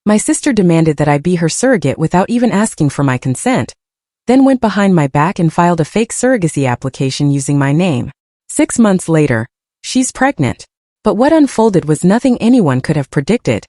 My sister demanded that I be her surrogate without even asking for my consent, then went behind my back and filed a fake surrogacy application using my name. 6 months later, she's pregnant. But what unfolded was nothing anyone could have predicted,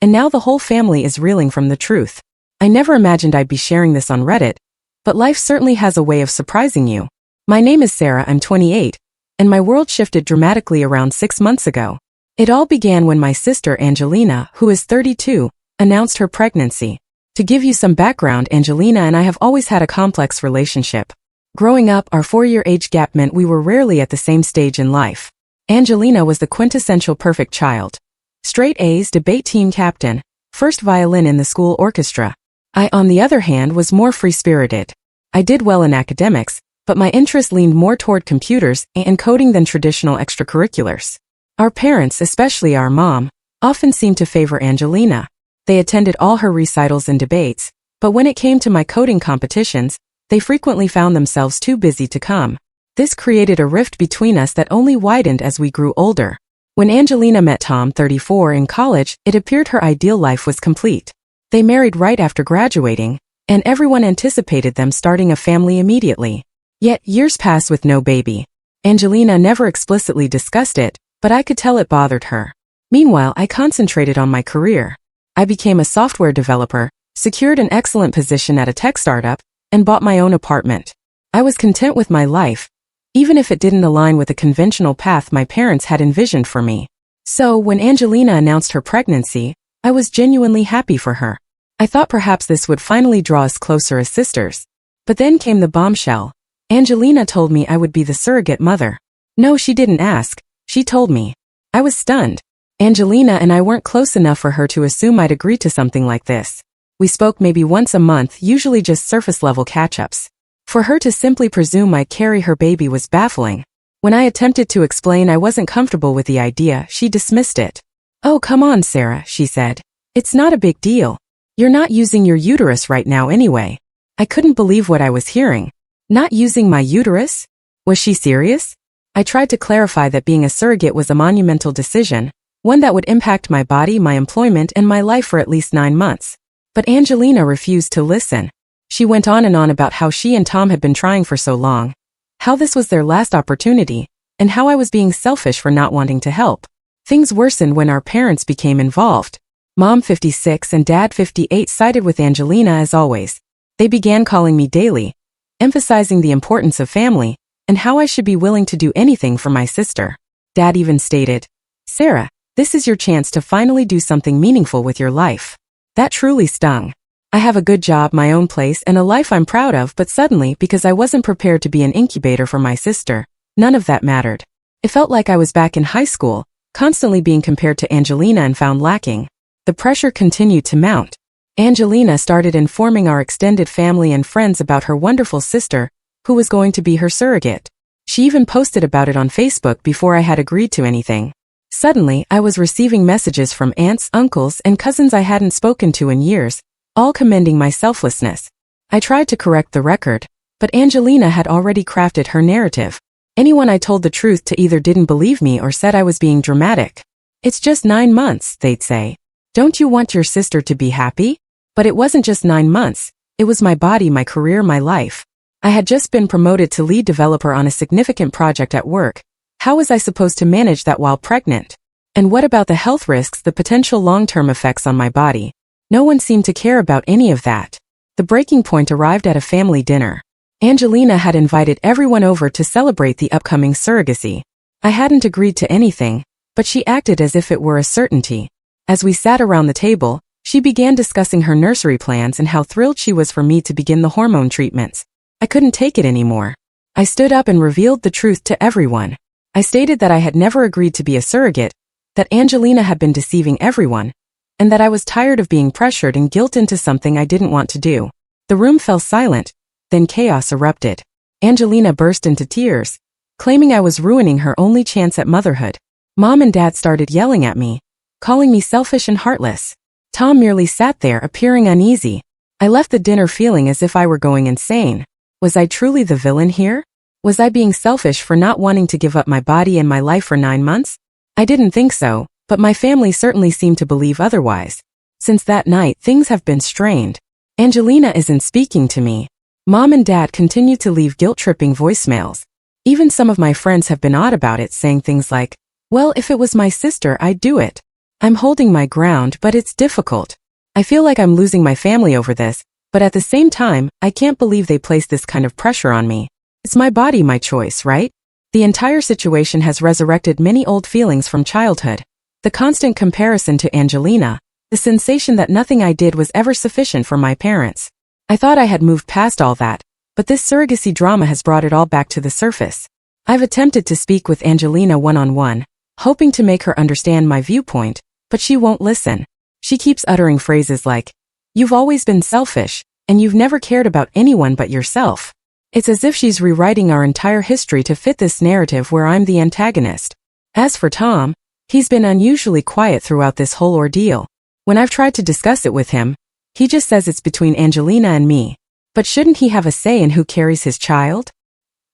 and now the whole family is reeling from the truth. I never imagined I'd be sharing this on Reddit, but life certainly has a way of surprising you. My name is Sarah, I'm 28, and my world shifted dramatically around 6 months ago. It all began when my sister Angelina, who is 32, announced her pregnancy. To give you some background, Angelina and I have always had a complex relationship. Growing up, our 4-year age gap meant we were rarely at the same stage in life. Angelina was the quintessential perfect child. Straight A's, debate team captain, first violin in the school orchestra. I, on the other hand, was more free-spirited. I did well in academics, but my interest leaned more toward computers and coding than traditional extracurriculars. Our parents, especially our mom, often seemed to favor Angelina. They attended all her recitals and debates, but when it came to my coding competitions, they frequently found themselves too busy to come. This created a rift between us that only widened as we grew older. When Angelina met Tom, 34, in college, it appeared her ideal life was complete. They married right after graduating, and everyone anticipated them starting a family immediately. Yet, years passed with no baby. Angelina never explicitly discussed it, but I could tell it bothered her. Meanwhile, I concentrated on my career. I became a software developer, secured an excellent position at a tech startup, and bought my own apartment. I was content with my life, even if it didn't align with the conventional path my parents had envisioned for me. So, when Angelina announced her pregnancy, I was genuinely happy for her. I thought perhaps this would finally draw us closer as sisters. But then came the bombshell. Angelina told me I would be the surrogate mother. No, she didn't ask. She told me. I was stunned. Angelina and I weren't close enough for her to assume I'd agree to something like this. We spoke maybe once a month, usually just surface-level catch-ups. For her to simply presume I'd carry her baby was baffling. When I attempted to explain I wasn't comfortable with the idea, she dismissed it. "Oh, come on, Sarah," she said. "It's not a big deal. You're not using your uterus right now anyway." I couldn't believe what I was hearing. Not using my uterus? Was she serious? I tried to clarify that being a surrogate was a monumental decision, one that would impact my body, my employment, and my life for at least 9 months. But Angelina refused to listen. She went on and on about how she and Tom had been trying for so long, how this was their last opportunity, and how I was being selfish for not wanting to help. Things worsened when our parents became involved. Mom, 56, and Dad, 58, sided with Angelina as always. They began calling me daily, emphasizing the importance of family, and how I should be willing to do anything for my sister. Dad even stated, "Sarah, this is your chance to finally do something meaningful with your life." That truly stung. I have a good job, my own place, and a life I'm proud of, but suddenly, because I wasn't prepared to be an incubator for my sister, none of that mattered. It felt like I was back in high school, constantly being compared to Angelina and found lacking. The pressure continued to mount. Angelina started informing our extended family and friends about her wonderful sister, who was going to be her surrogate. She even posted about it on Facebook before I had agreed to anything. Suddenly, I was receiving messages from aunts, uncles, and cousins I hadn't spoken to in years, all commending my selflessness. I tried to correct the record, but Angelina had already crafted her narrative. Anyone I told the truth to either didn't believe me or said I was being dramatic. "It's just 9 months, they'd say. Don't you want your sister to be happy?" But it wasn't just 9 months. It was my body, my career, my life. I had just been promoted to lead developer on a significant project at work. How was I supposed to manage that while pregnant? And what about the health risks, the potential long-term effects on my body? No one seemed to care about any of that. The breaking point arrived at a family dinner. Angelina had invited everyone over to celebrate the upcoming surrogacy. I hadn't agreed to anything, but she acted as if it were a certainty. As we sat around the table, she began discussing her nursery plans and how thrilled she was for me to begin the hormone treatments. I couldn't take it anymore. I stood up and revealed the truth to everyone. I stated that I had never agreed to be a surrogate, that Angelina had been deceiving everyone, and that I was tired of being pressured and guilt into something I didn't want to do. The room fell silent, then chaos erupted. Angelina burst into tears, claiming I was ruining her only chance at motherhood. Mom and Dad started yelling at me, calling me selfish and heartless. Tom merely sat there, appearing uneasy. I left the dinner feeling as if I were going insane. Was I truly the villain here? Was I being selfish for not wanting to give up my body and my life for 9 months? I didn't think so, but my family certainly seemed to believe otherwise. Since that night, things have been strained. Angelina isn't speaking to me. Mom and Dad continue to leave guilt-tripping voicemails. Even some of my friends have been odd about it, saying things like, "Well, if it was my sister, I'd do it." I'm holding my ground, but it's difficult. I feel like I'm losing my family over this, but at the same time, I can't believe they place this kind of pressure on me. It's my body, my choice, right? The entire situation has resurrected many old feelings from childhood. The constant comparison to Angelina, the sensation that nothing I did was ever sufficient for my parents. I thought I had moved past all that, but this surrogacy drama has brought it all back to the surface. I've attempted to speak with Angelina one-on-one, hoping to make her understand my viewpoint, but she won't listen. She keeps uttering phrases like, "You've always been selfish, and you've never cared about anyone but yourself." It's as if she's rewriting our entire history to fit this narrative where I'm the antagonist. As for Tom, he's been unusually quiet throughout this whole ordeal. When I've tried to discuss it with him, he just says it's between Angelina and me. But shouldn't he have a say in who carries his child?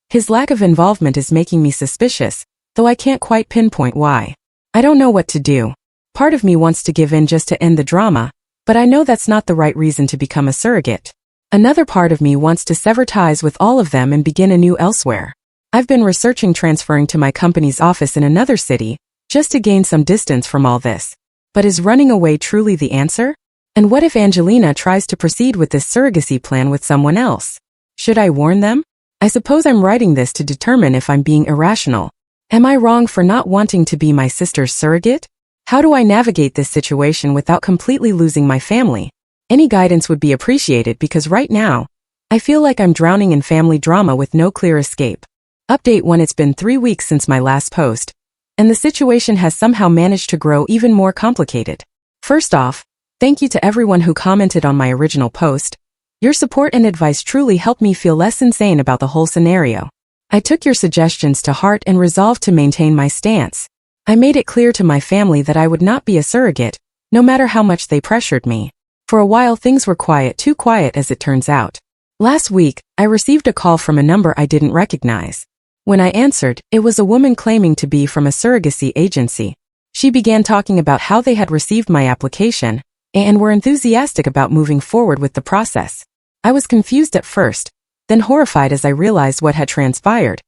His lack of involvement is making me suspicious, though I can't quite pinpoint why. I don't know what to do. Part of me wants to give in just to end the drama, but I know that's not the right reason to become a surrogate. Another part of me wants to sever ties with all of them and begin anew elsewhere. I've been researching transferring to my company's office in another city, just to gain some distance from all this. But is running away truly the answer? And what if Angelina tries to proceed with this surrogacy plan with someone else? Should I warn them? I suppose I'm writing this to determine if I'm being irrational. Am I wrong for not wanting to be my sister's surrogate? How do I navigate this situation without completely losing my family? Any guidance would be appreciated because right now, I feel like I'm drowning in family drama with no clear escape. Update 1: It's been 3 weeks since my last post, and the situation has somehow managed to grow even more complicated. First off, thank you to everyone who commented on my original post. Your support and advice truly helped me feel less insane about the whole scenario. I took your suggestions to heart and resolved to maintain my stance. I made it clear to my family that I would not be a surrogate, no matter how much they pressured me. For a while things were quiet, too quiet as it turns out. Last week, I received a call from a number I didn't recognize. When I answered, it was a woman claiming to be from a surrogacy agency. She began talking about how they had received my application and were enthusiastic about moving forward with the process. I was confused at first, then horrified as I realized what had transpired.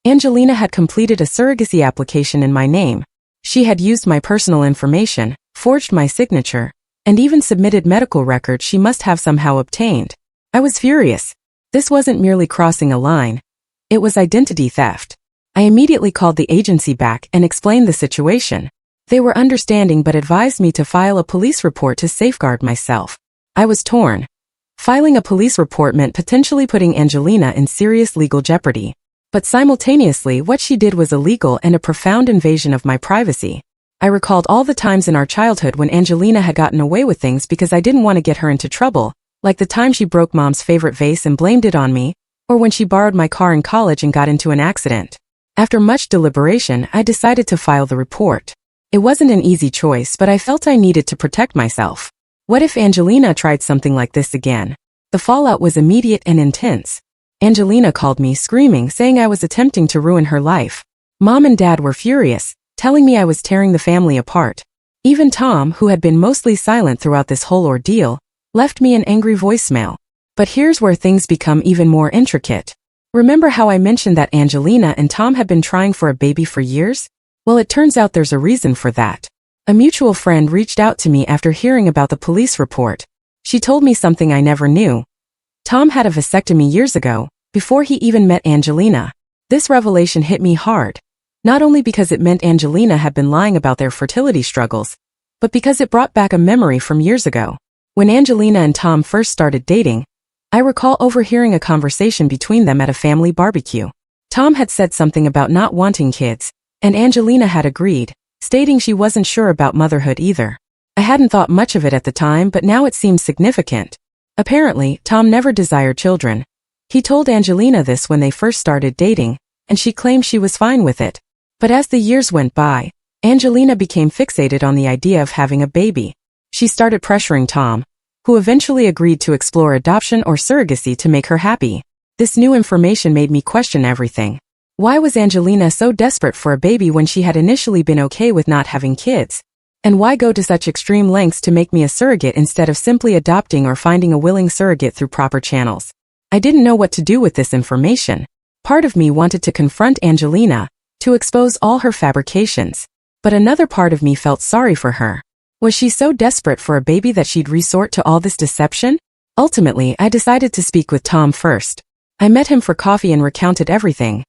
Angelina had completed a surrogacy application in my name. She had used my personal information, forged my signature, and even submitted medical records she must have somehow obtained. I was furious. This wasn't merely crossing a line. It was identity theft. I immediately called the agency back and explained the situation. They were understanding but advised me to file a police report to safeguard myself. I was torn. Filing a police report meant potentially putting Angelina in serious legal jeopardy. But simultaneously, what she did was illegal and a profound invasion of my privacy. I recalled all the times in our childhood when Angelina had gotten away with things because I didn't want to get her into trouble, like the time she broke Mom's favorite vase and blamed it on me, or when she borrowed my car in college and got into an accident. After much deliberation, I decided to file the report. It wasn't an easy choice, but I felt I needed to protect myself. What if Angelina tried something like this again? The fallout was immediate and intense. Angelina called me screaming, saying I was attempting to ruin her life. Mom and Dad were furious, telling me I was tearing the family apart. Even Tom, who had been mostly silent throughout this whole ordeal, left me an angry voicemail. But here's where things become even more intricate. Remember how I mentioned that Angelina and Tom had been trying for a baby for years? Well, it turns out there's a reason for that. A mutual friend reached out to me after hearing about the police report. She told me something I never knew. Tom had a vasectomy years ago, before he even met Angelina. This revelation hit me hard, not only because it meant Angelina had been lying about their fertility struggles, but because it brought back a memory from years ago. When Angelina and Tom first started dating, I recall overhearing a conversation between them at a family barbecue. Tom had said something about not wanting kids, and Angelina had agreed, stating she wasn't sure about motherhood either. I hadn't thought much of it at the time, but now it seems significant. Apparently, Tom never desired children. He told Angelina this when they first started dating, and she claimed she was fine with it. But as the years went by, Angelina became fixated on the idea of having a baby. She started pressuring Tom, who eventually agreed to explore adoption or surrogacy to make her happy. This new information made me question everything. Why was Angelina so desperate for a baby when she had initially been okay with not having kids? And why go to such extreme lengths to make me a surrogate instead of simply adopting or finding a willing surrogate through proper channels? I didn't know what to do with this information. Part of me wanted to confront Angelina, to expose all her fabrications. But another part of me felt sorry for her. Was she so desperate for a baby that she'd resort to all this deception? Ultimately, I decided to speak with Tom first. I met him for coffee and recounted everything.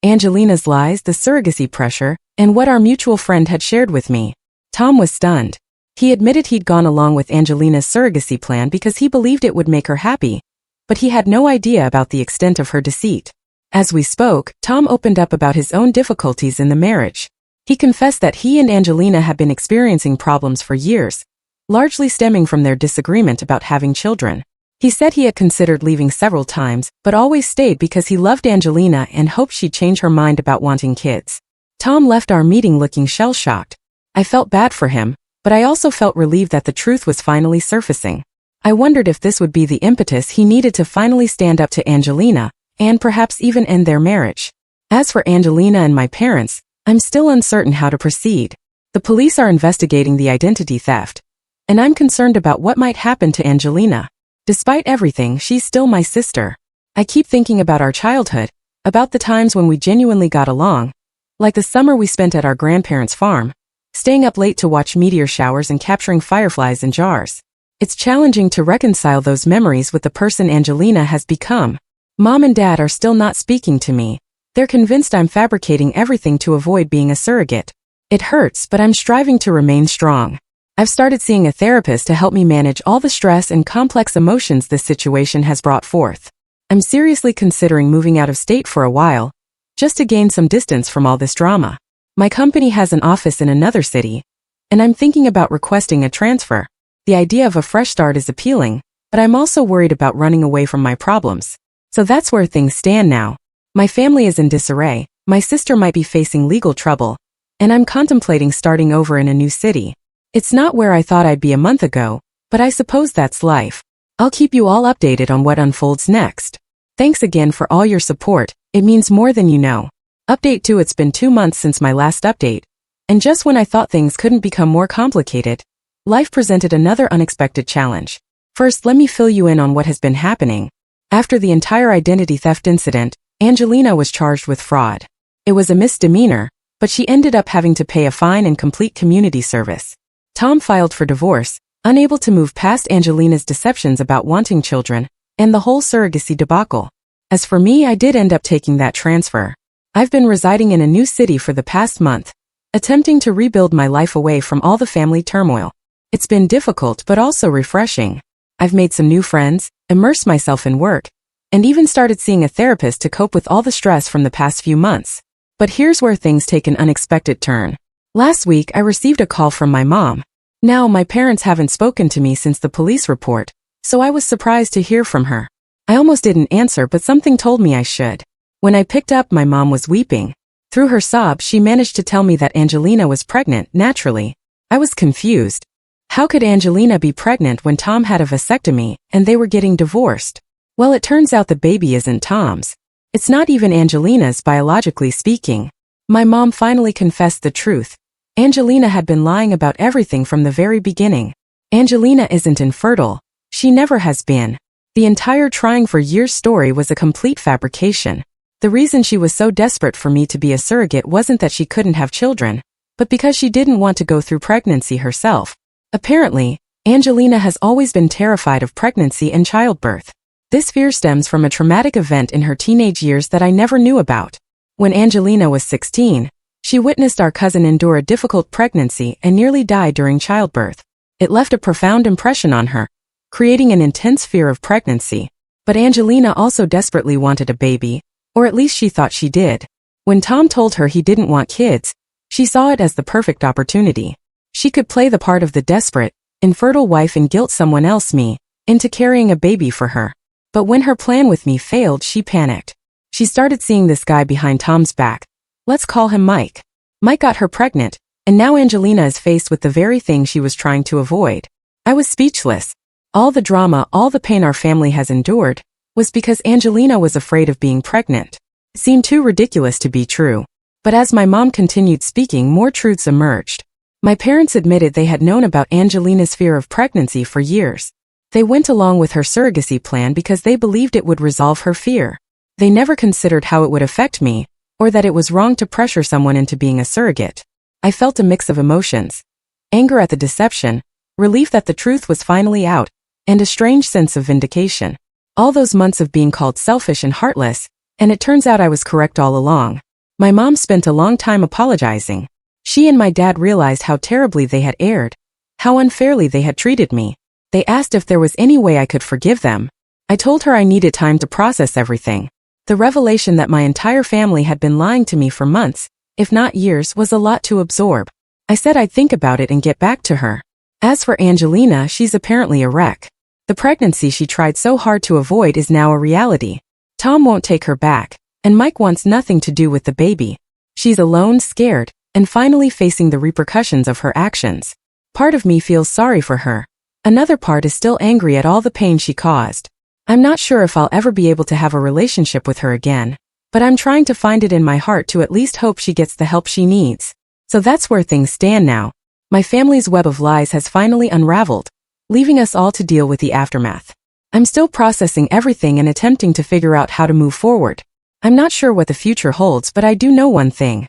Angelina's lies, the surrogacy pressure, and what our mutual friend had shared with me. Tom was stunned. He admitted he'd gone along with Angelina's surrogacy plan because he believed it would make her happy, but he had no idea about the extent of her deceit. As we spoke, Tom opened up about his own difficulties in the marriage. He confessed that he and Angelina had been experiencing problems for years, largely stemming from their disagreement about having children. He said he had considered leaving several times, but always stayed because he loved Angelina and hoped she'd change her mind about wanting kids. Tom left our meeting looking shell-shocked. I felt bad for him, but I also felt relieved that the truth was finally surfacing. I wondered if this would be the impetus he needed to finally stand up to Angelina, and perhaps even end their marriage. As for Angelina and my parents, I'm still uncertain how to proceed. The police are investigating the identity theft, and I'm concerned about what might happen to Angelina. Despite everything, she's still my sister. I keep thinking about our childhood, about the times when we genuinely got along, like the summer we spent at our grandparents' farm, staying up late to watch meteor showers and capturing fireflies in jars. It's challenging to reconcile those memories with the person Angelina has become. Mom and Dad are still not speaking to me. They're convinced I'm fabricating everything to avoid being a surrogate. It hurts, but I'm striving to remain strong. I've started seeing a therapist to help me manage all the stress and complex emotions this situation has brought forth. I'm seriously considering moving out of state for a while, just to gain some distance from all this drama. My company has an office in another city, and I'm thinking about requesting a transfer. The idea of a fresh start is appealing, but I'm also worried about running away from my problems. So that's where things stand now. My family is in disarray, my sister might be facing legal trouble, and I'm contemplating starting over in a new city. It's not where I thought I'd be a month ago, but I suppose that's life. I'll keep you all updated on what unfolds next. Thanks again for all your support, it means more than you know. Update 2. It's been 2 months since my last update, and just when I thought things couldn't become more complicated, life presented another unexpected challenge. First, let me fill you in on what has been happening. After the entire identity theft incident, Angelina was charged with fraud. It was a misdemeanor, but she ended up having to pay a fine and complete community service. Tom filed for divorce, unable to move past Angelina's deceptions about wanting children, and the whole surrogacy debacle. As for me, I did end up taking that transfer. I've been residing in a new city for the past month, attempting to rebuild my life away from all the family turmoil. It's been difficult but also refreshing. I've made some new friends, immersed myself in work, and even started seeing a therapist to cope with all the stress from the past few months. But here's where things take an unexpected turn. Last week, I received a call from my mom. Now, my parents haven't spoken to me since the police report, so I was surprised to hear from her. I almost didn't answer, but something told me I should. When I picked up, my mom was weeping. Through her sobs, she managed to tell me that Angelina was pregnant, naturally. I was confused. How could Angelina be pregnant when Tom had a vasectomy, and they were getting divorced? Well, it turns out the baby isn't Tom's. It's not even Angelina's, biologically speaking. My mom finally confessed the truth. Angelina had been lying about everything from the very beginning. Angelina isn't infertile. She never has been. The entire trying for years story was a complete fabrication. The reason she was so desperate for me to be a surrogate wasn't that she couldn't have children, but because she didn't want to go through pregnancy herself. Apparently, Angelina has always been terrified of pregnancy and childbirth. This fear stems from a traumatic event in her teenage years that I never knew about. When Angelina was 16, she witnessed our cousin endure a difficult pregnancy and nearly die during childbirth. It left a profound impression on her, creating an intense fear of pregnancy. But Angelina also desperately wanted a baby, or at least she thought she did. When Tom told her he didn't want kids, she saw it as the perfect opportunity. She could play the part of the desperate, infertile wife and guilt someone else, me, into carrying a baby for her. But when her plan with me failed, she panicked. She started seeing this guy behind Tom's back. Let's call him Mike. Mike got her pregnant, and now Angelina is faced with the very thing she was trying to avoid. I was speechless. All the drama, all the pain our family has endured, was because Angelina was afraid of being pregnant. It seemed too ridiculous to be true. But as my mom continued speaking, more truths emerged. My parents admitted they had known about Angelina's fear of pregnancy for years. They went along with her surrogacy plan because they believed it would resolve her fear. They never considered how it would affect me, or that it was wrong to pressure someone into being a surrogate. I felt a mix of emotions: anger at the deception, relief that the truth was finally out, and a strange sense of vindication. All those months of being called selfish and heartless, and it turns out I was correct all along. My mom spent a long time apologizing. She and my dad realized how terribly they had erred, how unfairly they had treated me. They asked if there was any way I could forgive them. I told her I needed time to process everything. The revelation that my entire family had been lying to me for months, if not years, was a lot to absorb. I said I'd think about it and get back to her. As for Angelina, she's apparently a wreck. The pregnancy she tried so hard to avoid is now a reality. Tom won't take her back, and Mike wants nothing to do with the baby. She's alone, scared, and finally facing the repercussions of her actions. Part of me feels sorry for her. Another part is still angry at all the pain she caused. I'm not sure if I'll ever be able to have a relationship with her again, but I'm trying to find it in my heart to at least hope she gets the help she needs. So that's where things stand now. My family's web of lies has finally unraveled, leaving us all to deal with the aftermath. I'm still processing everything and attempting to figure out how to move forward. I'm not sure what the future holds, but I do know one thing.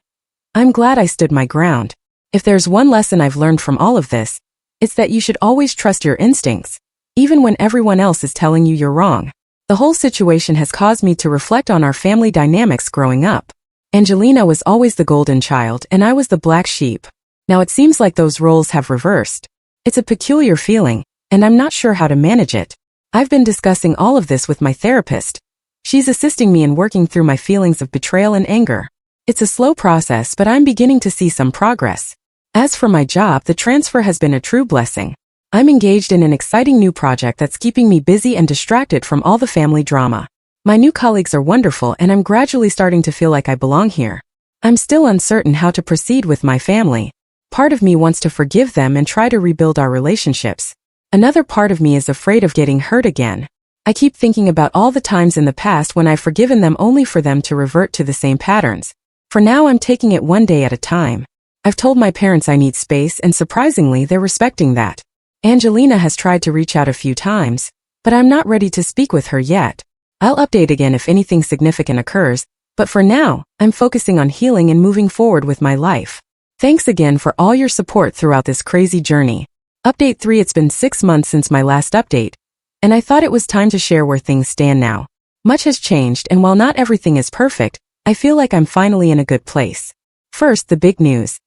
I'm glad I stood my ground. If there's one lesson I've learned from all of this, it's that you should always trust your instincts, even when everyone else is telling you you're wrong. The whole situation has caused me to reflect on our family dynamics growing up. Angelina was always the golden child and I was the black sheep. Now it seems like those roles have reversed. It's a peculiar feeling, and I'm not sure how to manage it. I've been discussing all of this with my therapist. She's assisting me in working through my feelings of betrayal and anger. It's a slow process, but I'm beginning to see some progress. As for my job, the transfer has been a true blessing. I'm engaged in an exciting new project that's keeping me busy and distracted from all the family drama. My new colleagues are wonderful and I'm gradually starting to feel like I belong here. I'm still uncertain how to proceed with my family. Part of me wants to forgive them and try to rebuild our relationships. Another part of me is afraid of getting hurt again. I keep thinking about all the times in the past when I've forgiven them only for them to revert to the same patterns. For now, I'm taking it one day at a time. I've told my parents I need space, and surprisingly, they're respecting that. Angelina has tried to reach out a few times, but I'm not ready to speak with her yet. I'll update again if anything significant occurs, but for now, I'm focusing on healing and moving forward with my life. Thanks again for all your support throughout this crazy journey. Update 3. It's been 6 months since my last update, and I thought it was time to share where things stand now. Much has changed, and while not everything is perfect, I feel like I'm finally in a good place. First, the big news.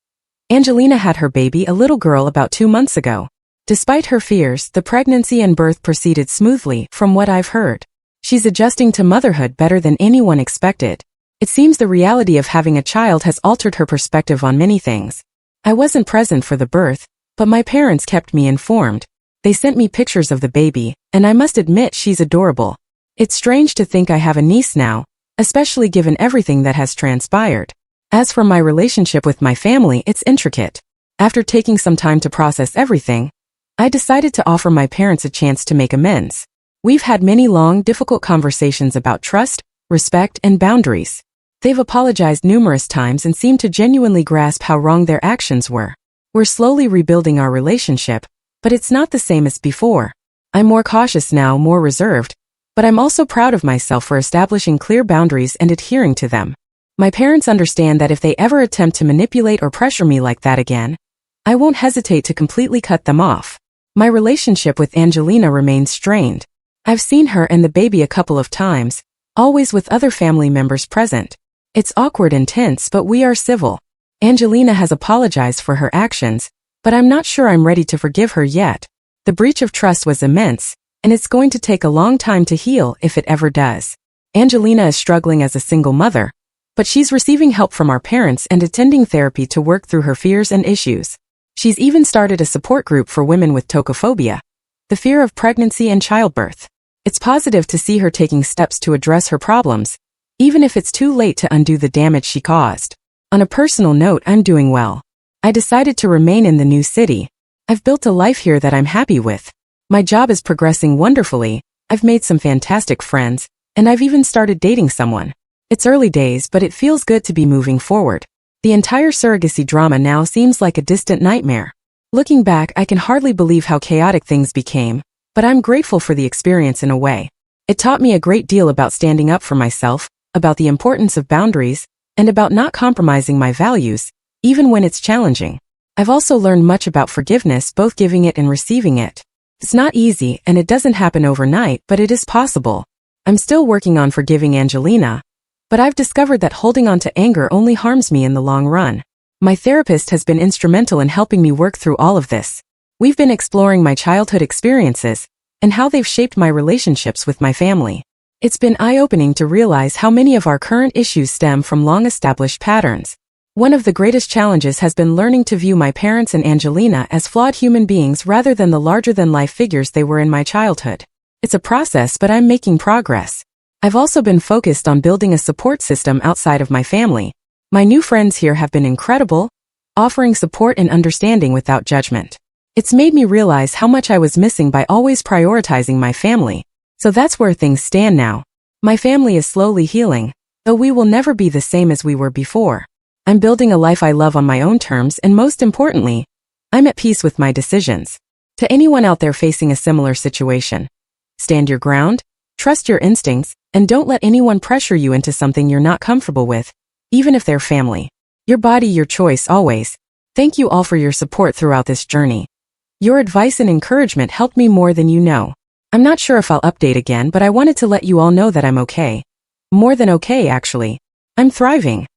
Angelina had her baby, a little girl, about 2 months ago. Despite her fears, the pregnancy and birth proceeded smoothly, from what I've heard. She's adjusting to motherhood better than anyone expected. It seems the reality of having a child has altered her perspective on many things. I wasn't present for the birth, but my parents kept me informed. They sent me pictures of the baby, and I must admit she's adorable. It's strange to think I have a niece now, especially given everything that has transpired. As for my relationship with my family, it's intricate. After taking some time to process everything, I decided to offer my parents a chance to make amends. We've had many long, difficult conversations about trust, respect, and boundaries. They've apologized numerous times and seem to genuinely grasp how wrong their actions were. We're slowly rebuilding our relationship, but it's not the same as before. I'm more cautious now, more reserved, but I'm also proud of myself for establishing clear boundaries and adhering to them. My parents understand that if they ever attempt to manipulate or pressure me like that again, I won't hesitate to completely cut them off. My relationship with Angelina remains strained. I've seen her and the baby a couple of times, always with other family members present. It's awkward and tense, but we are civil. Angelina has apologized for her actions, but I'm not sure I'm ready to forgive her yet. The breach of trust was immense, and it's going to take a long time to heal if it ever does. Angelina is struggling as a single mother, but she's receiving help from our parents and attending therapy to work through her fears and issues. She's even started a support group for women with tocophobia, the fear of pregnancy and childbirth. It's positive to see her taking steps to address her problems, even if it's too late to undo the damage she caused. On a personal note, I'm doing well. I decided to remain in the new city. I've built a life here that I'm happy with. My job is progressing wonderfully, I've made some fantastic friends, and I've even started dating someone. It's early days, but it feels good to be moving forward. The entire surrogacy drama now seems like a distant nightmare. Looking back, I can hardly believe how chaotic things became, but I'm grateful for the experience in a way. It taught me a great deal about standing up for myself, about the importance of boundaries, and about not compromising my values, even when it's challenging. I've also learned much about forgiveness, both giving it and receiving it. It's not easy, and it doesn't happen overnight, but it is possible. I'm still working on forgiving Angelina, but I've discovered that holding on to anger only harms me in the long run. My therapist has been instrumental in helping me work through all of this. We've been exploring my childhood experiences and how they've shaped my relationships with my family. It's been eye-opening to realize how many of our current issues stem from long-established patterns. One of the greatest challenges has been learning to view my parents and Angelina as flawed human beings rather than the larger-than-life figures they were in my childhood. It's a process, but I'm making progress. I've also been focused on building a support system outside of my family. My new friends here have been incredible, offering support and understanding without judgment. It's made me realize how much I was missing by always prioritizing my family. So that's where things stand now. My family is slowly healing, though we will never be the same as we were before. I'm building a life I love on my own terms, and most importantly, I'm at peace with my decisions. To anyone out there facing a similar situation, stand your ground, trust your instincts, and don't let anyone pressure you into something you're not comfortable with, even if they're family. Your body, your choice, always. Thank you all for your support throughout this journey. Your advice and encouragement helped me more than you know. I'm not sure if I'll update again, but I wanted to let you all know that I'm okay. More than okay, actually. I'm thriving.